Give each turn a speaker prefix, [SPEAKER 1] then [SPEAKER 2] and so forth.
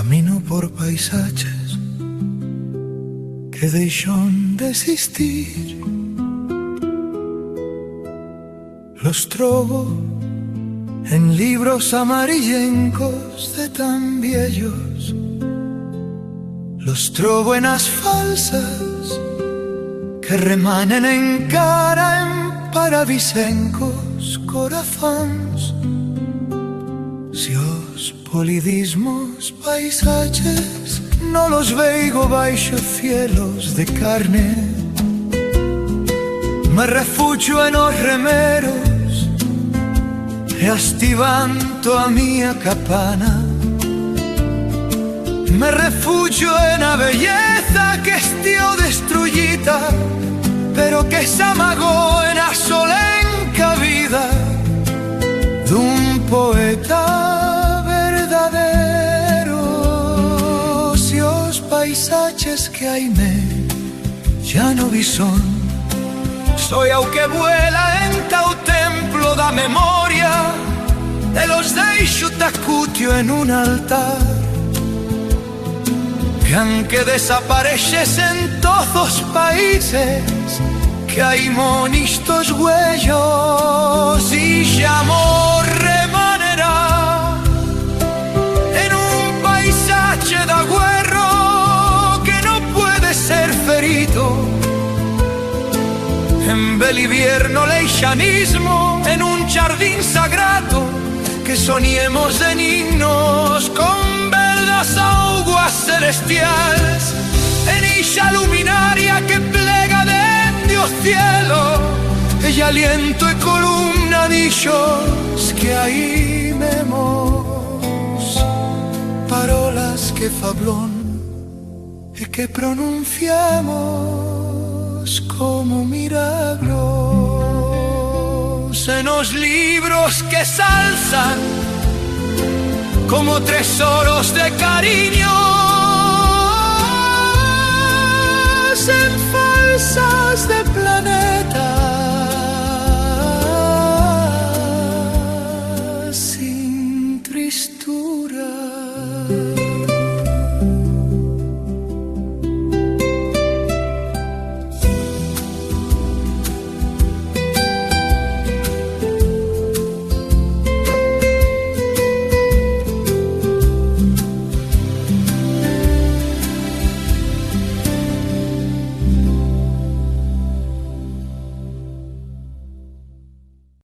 [SPEAKER 1] Camino por paisajes que deixan de existir. Los trobo en libros amarillencos de tan viejos. Los trobo en as falsas que remanen en cara en paravisencos corazóns. Si os polidismos paisajes no los veigo baixo cielos de carne, me refugio en os remeros e astivanto a miña capana. Me refugio en a belleza que estió destrullita, pero que se amagó en a solenca vida dun poeta verdadero. Si os paisajes que hai me ya no vi son, soy ao que vuela en tau templo da memoria e los deixo tacutio en un altar. Que aunque desapareixes en todos os países, que hai monistos huellos y xa amor remanera en un paisaje de agüerro que no puede ser ferito. En Belivierno leixanismo en un jardín sagrado que soñemos de niños con verdas auguas celestiales en ixa luminaria que plega dende o cielo. Ella aliento e columna dixos que aí memos, parolas que fablón e que pronunciamos como milagros en os libros que salsan como tesoros de cariño en falsas de planetas sin tristura.